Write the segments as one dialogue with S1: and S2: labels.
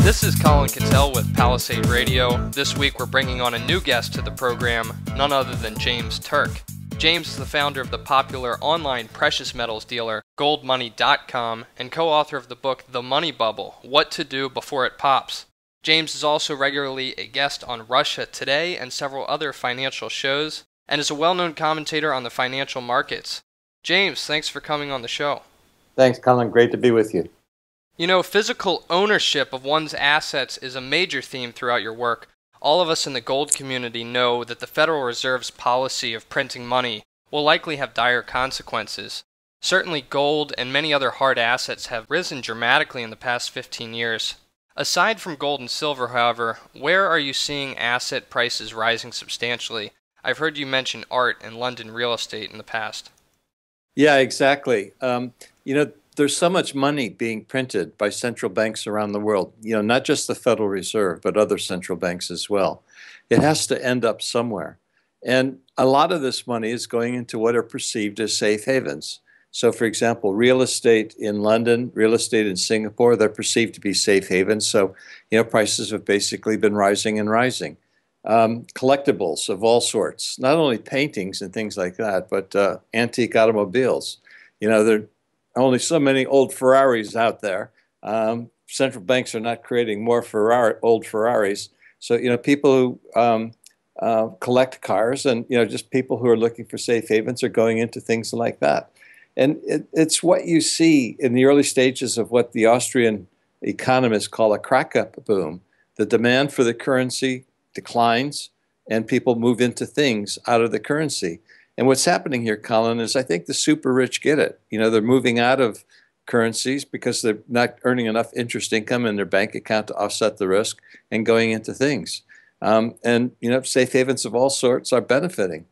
S1: This is Colin Cattell with Palisade Radio. This week we're bringing on a new guest to the program, none other than James Turk. James is the founder of the popular online precious metals dealer goldmoney.com and co-author of the book The Money Bubble, What to Do Before It Pops. James is also regularly a guest on Russia Today and several other financial shows, and is a well-known commentator on the financial markets. James, thanks for coming on the show.
S2: Thanks, Colin. Great to be with you.
S1: You know, physical ownership of one's assets is a major theme throughout your work. All of us in the gold community know that the Federal Reserve's policy of printing money will likely have dire consequences. Certainly gold and many other hard assets have risen dramatically in the past 15 years. Aside from gold and silver, however, where are you seeing asset prices rising substantially? I've heard you mention art and London real estate in the past.
S2: Yeah, exactly. There's so much money being printed by central banks around the world, not just the Federal Reserve, but other central banks as well. It has to end up somewhere. And a lot of this money is going into what are perceived as safe havens. So, for example, real estate in London, real estate in Singapore, they're perceived to be safe havens. So, prices have basically been rising and rising. Collectibles of all sorts, not only paintings and things like that, but antique automobiles. There are only so many old Ferraris out there. Central banks are not creating more old Ferraris. So, people who collect cars and, just people who are looking for safe havens are going into things like that. And it's what you see in the early stages of what the Austrian economists call a crack-up boom. The demand for the currency declines, and people move into things out of the currency. And what's happening here, Colin, is I think the super rich get it. They're moving out of currencies because they're not earning enough interest income in their bank account to offset the risk and going into things. Safe havens of all sorts are benefiting.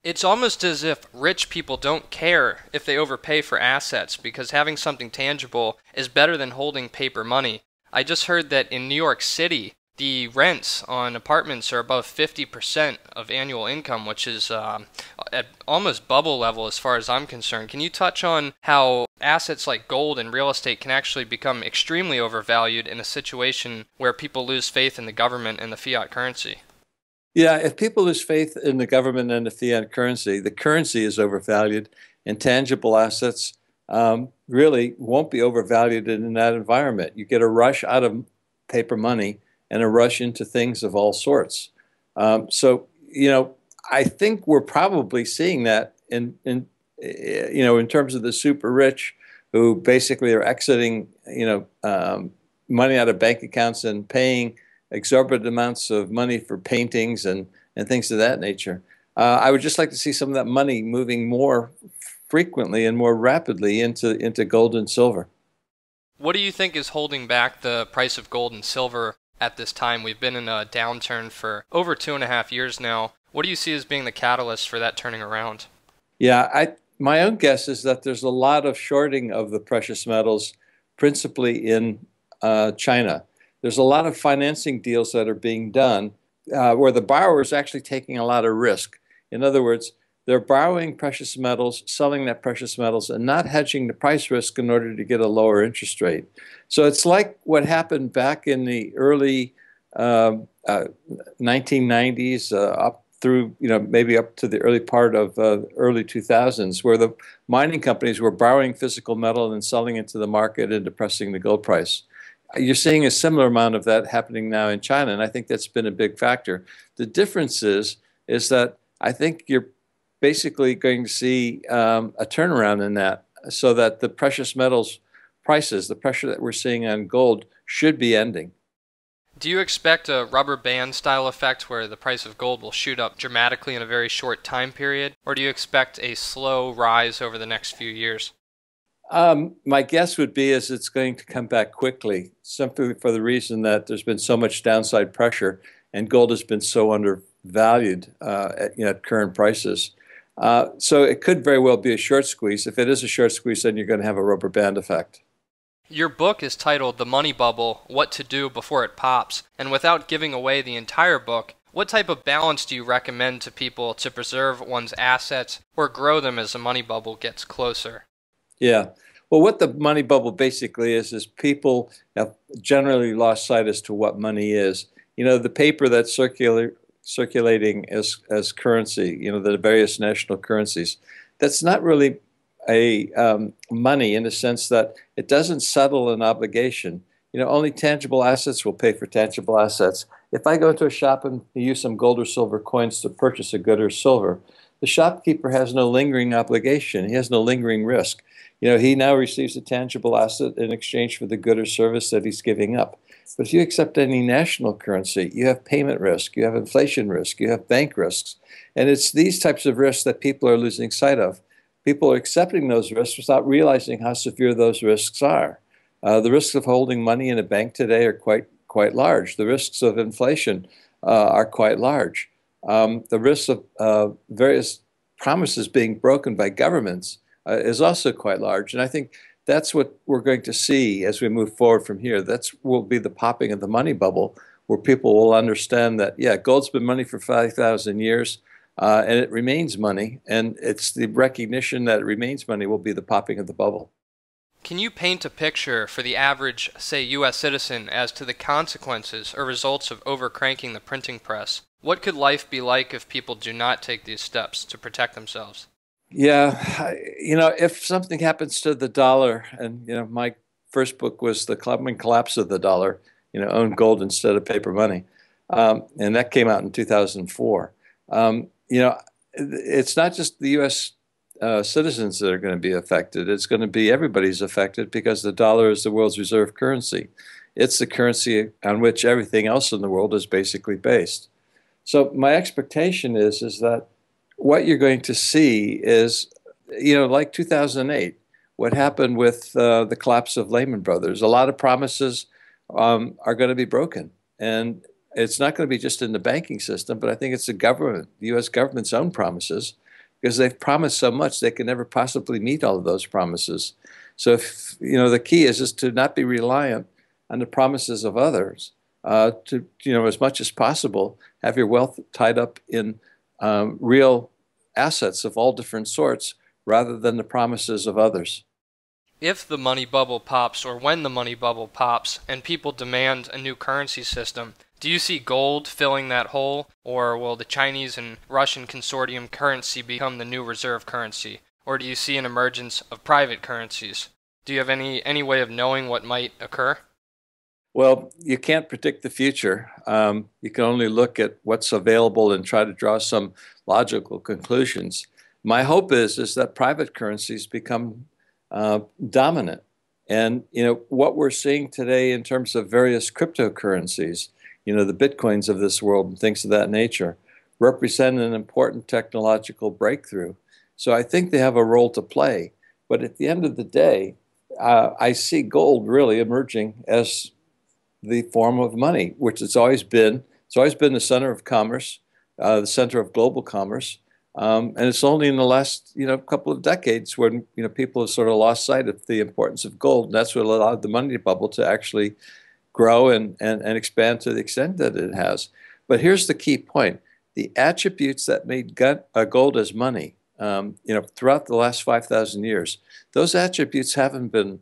S1: It's almost as if rich people don't care if they overpay for assets because having something tangible is better than holding paper money. I just heard that in New York City, the rents on apartments are above 50% of annual income, which is at almost bubble level as far as I'm concerned. Can you touch on how assets like gold and real estate can actually become extremely overvalued in a situation where people lose faith in the government and the fiat currency?
S2: Yeah, if people lose faith in the government and the fiat currency, the currency is overvalued, and tangible assets really won't be overvalued in that environment. You get a rush out of paper money and a rush into things of all sorts. I think we're probably seeing that in terms of the super rich who basically are exiting, money out of bank accounts and paying exorbitant amounts of money for paintings and things of that nature. I would just like to see some of that money moving more frequently and more rapidly into gold and silver.
S1: What do you think is holding back the price of gold and silver at this time? We've been in a downturn for over 2.5 years now. What do you see as being the catalyst for that turning around?
S2: Yeah, my own guess is that there's a lot of shorting of the precious metals, principally in China. There's a lot of financing deals that are being done where the borrower is actually taking a lot of risk. In other words, they're borrowing precious metals, selling that precious metals, and not hedging the price risk in order to get a lower interest rate. So it's like what happened back in the early 1990s up through, maybe up to the early part of early 2000s, where the mining companies were borrowing physical metal and selling it to the market and depressing the gold price. You're seeing a similar amount of that happening now in China, and I think that's been a big factor. The difference is that I think you're basically going to see a turnaround in that, so that the precious metals prices, the pressure that we're seeing on gold, should be ending.
S1: Do you expect a rubber band style effect where the price of gold will shoot up dramatically in a very short time period, or do you expect a slow rise over the next few years?
S2: My guess would be is it's going to come back quickly, simply for the reason that there's been so much downside pressure and gold has been so undervalued at current prices. So it could very well be a short squeeze. If it is a short squeeze, then you're going to have a rubber band effect.
S1: Your book is titled The Money Bubble, What to Do Before It Pops, and without giving away the entire book, what type of balance do you recommend to people to preserve one's assets or grow them as the money bubble gets closer?
S2: Yeah. Well, what the money bubble basically is people have generally lost sight as to what money is. You know, the paper that's circulating as currency, you know, the various national currencies, that's not really a money in the sense that it doesn't settle an obligation. You know, only tangible assets will pay for tangible assets. If I go into a shop and use some gold or silver coins to purchase a good or silver, the shopkeeper has no lingering obligation. He has no lingering risk. You know, he now receives a tangible asset in exchange for the good or service that he's giving up. But if you accept any national currency, you have payment risk, you have inflation risk, you have bank risks. And it's these types of risks that people are losing sight of. People are accepting those risks without realizing how severe those risks are. The risks of holding money in a bank today are quite large. The risks of inflation are quite large. The risks of various promises being broken by governments is also quite large. And I think that's what we're going to see as we move forward from here. That's will be the popping of the money bubble, where people will understand that, yeah, gold's been money for 5,000 years, and it remains money. And it's the recognition that it remains money will be the popping of the bubble.
S1: Can you paint a picture for the average, say, U.S. citizen as to the consequences or results of overcranking the printing press? What could life be like if people do not take these steps to protect themselves?
S2: Yeah, you know, if something happens to the dollar, and you know, my first book was The Coming Collapse of the Dollar, you know, own gold instead of paper money, and that came out in 2004. You know, it's not just the U.S. Citizens that are going to be affected. It's going to be everybody's affected because the dollar is the world's reserve currency. It's the currency on which everything else in the world is basically based. So my expectation is that what you're going to see is, you know, like 2008, what happened with the collapse of Lehman Brothers. A lot of promises are going to be broken, and it's not going to be just in the banking system, but I think it's the government, the U.S. government's own promises, because they've promised so much they can never possibly meet all of those promises. So, if, you know, the key is to not be reliant on the promises of others. To, you know, as much as possible, have your wealth tied up in real assets of all different sorts rather than the promises of others.
S1: If the money bubble pops, or when the money bubble pops, and people demand a new currency system, do you see gold filling that hole, or will the Chinese and Russian consortium currency become the new reserve currency, or do you see an emergence of private currencies? Do you have any way of knowing what might occur?
S2: Well, you can't predict the future. You can only look at what's available and try to draw some logical conclusions. My hope is that private currencies become dominant. And you know what we're seeing today in terms of various cryptocurrencies, you know, the bitcoins of this world and things of that nature, represent an important technological breakthrough. So I think they have a role to play. But at the end of the day, I see gold really emerging as the form of money, which it's always been. It's always been the center of commerce, the center of global commerce, and it's only in the last, you know, couple of decades when, you know, people have sort of lost sight of the importance of gold. And that's what allowed the money bubble to actually grow and expand to the extent that it has. But here's the key point: the attributes that made gold as money, you know, throughout the last 5,000 years, those attributes haven't been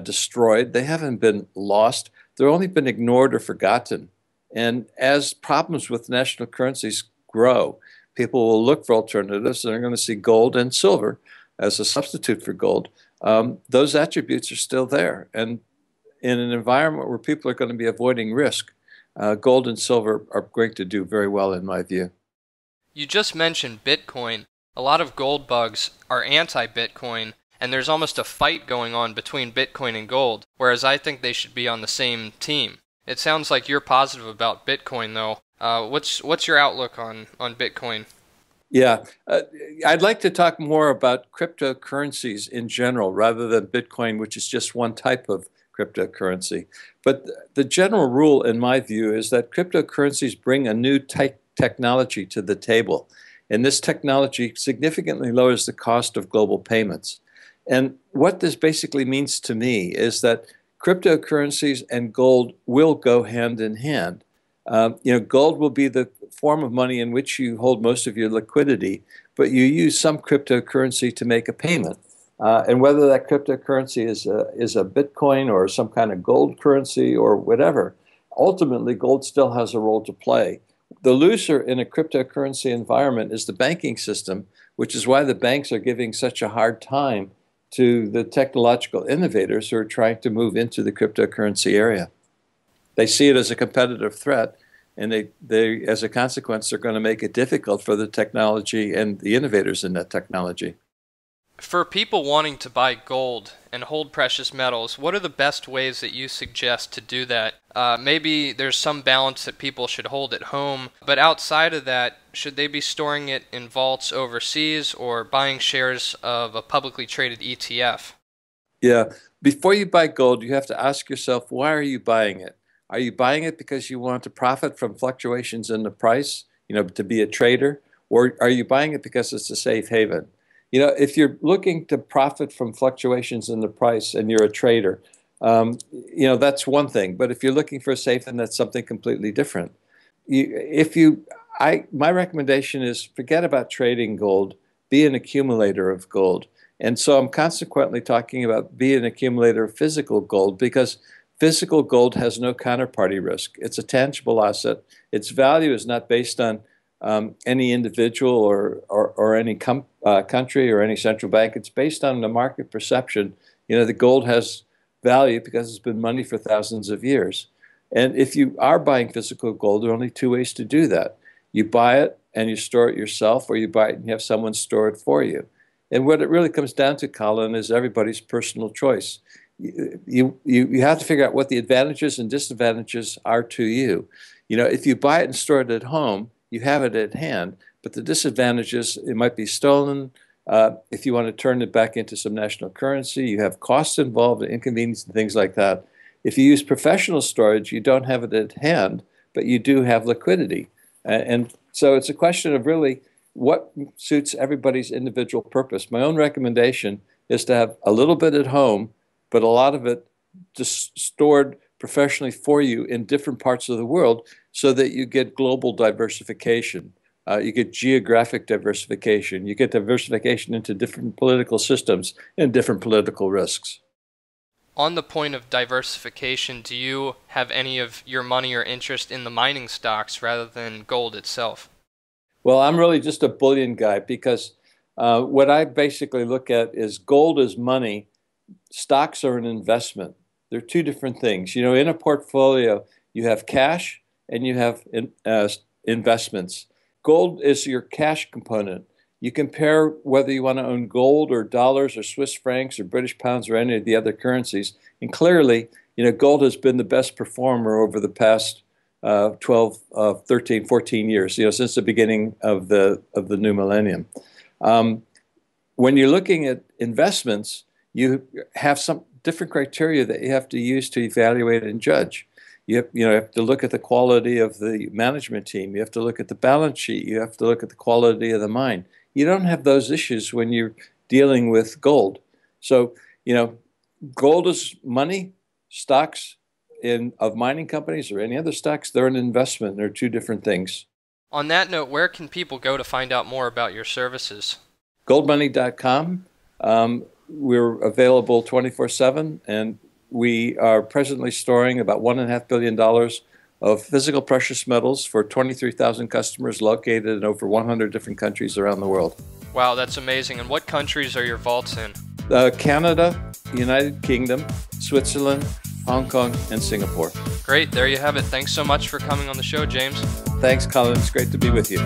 S2: destroyed. They haven't been lost. They've only been ignored or forgotten. And as problems with national currencies grow, people will look for alternatives, and they're going to see gold and silver as a substitute for gold. Those attributes are still there. And in an environment where people are going to be avoiding risk, gold and silver are going to do very well, in my view.
S1: You just mentioned Bitcoin. A lot of gold bugs are anti-Bitcoin, and there's almost a fight going on between Bitcoin and gold, whereas I think they should be on the same team. It sounds like you're positive about Bitcoin, though. What's your outlook on Bitcoin?
S2: Yeah, I'd like to talk more about cryptocurrencies in general rather than Bitcoin, which is just one type of cryptocurrency. But the general rule, in my view, is that cryptocurrencies bring a new technology to the table. And this technology significantly lowers the cost of global payments. And what this basically means to me is that cryptocurrencies and gold will go hand in hand. You know, gold will be the form of money in which you hold most of your liquidity, but you use some cryptocurrency to make a payment. And whether that cryptocurrency is a Bitcoin or some kind of gold currency or whatever, ultimately gold still has a role to play. The loser in a cryptocurrency environment is the banking system, which is why the banks are giving such a hard time to the technological innovators who are trying to move into the cryptocurrency area. They see it as a competitive threat, and they as a consequence, are going to make it difficult for the technology and the innovators in that technology.
S1: For people wanting to buy gold and hold precious metals, what are the best ways that you suggest to do that? Maybe there's some balance that people should hold at home, but outside of that, should they be storing it in vaults overseas or buying shares of a publicly traded ETF?
S2: Yeah, before you buy gold, you have to ask yourself, why are you buying it? Are you buying it because you want to profit from fluctuations in the price, to be a trader, or are you buying it because it's a safe haven? If you're looking to profit from fluctuations in the price and you're a trader, that's one thing. But if you're looking for a safe haven, that's something completely different. My recommendation is forget about trading gold, be an accumulator of gold. And so I'm consequently talking about be an accumulator of physical gold, because physical gold has no counterparty risk. It's a tangible asset. Its value is not based on any individual or any country or any central bank. It's based on the market perception. The gold has value because it's been money for thousands of years. And if you are buying physical gold, there are only two ways to do that. You buy it and you store it yourself, or you buy it and you have someone store it for you. And what it really comes down to, Colin, is everybody's personal choice. You have to figure out what the advantages and disadvantages are to you. If you buy it and store it at home, you have it at hand, but the disadvantages, it might be stolen. If you want to turn it back into some national currency, you have costs involved, inconvenience, and things like that. If you use professional storage, you don't have it at hand, but you do have liquidity. And so it's a question of really what suits everybody's individual purpose. My own recommendation is to have a little bit at home, but a lot of it just stored professionally for you in different parts of the world, so that you get global diversification. You get geographic diversification. You get diversification into different political systems and different political risks.
S1: On the point of diversification, do you have any of your money or interest in the mining stocks rather than gold itself?
S2: Well, I'm really just a bullion guy, because what I basically look at is gold is money, stocks are an investment. They're two different things. In a portfolio, you have cash and you have investments. Gold is your cash component. You compare whether you want to own gold or dollars or Swiss francs or British pounds or any of the other currencies, and clearly, gold has been the best performer over the past 12, 13, 14 years, since the beginning of the new millennium. When you're looking at investments, you have some different criteria that you have to use to evaluate and judge. You have to look at the quality of the management team. You have to look at the balance sheet. You have to look at the quality of the mine. You don't have those issues when you're dealing with gold. So, gold is money. Stocks of mining companies or any other stocks, they're an investment. They're two different things.
S1: On that note, where can people go to find out more about your services?
S2: Goldmoney.com. We're available 24/7, and we are presently storing about $1.5 billion of physical precious metals for 23,000 customers located in over 100 different countries around the world.
S1: Wow, that's amazing. And what countries are your vaults in?
S2: Canada, United Kingdom, Switzerland, Hong Kong, and Singapore.
S1: Great. There you have it. Thanks so much for coming on the show, James.
S2: Thanks, Colin. It's great to be with you.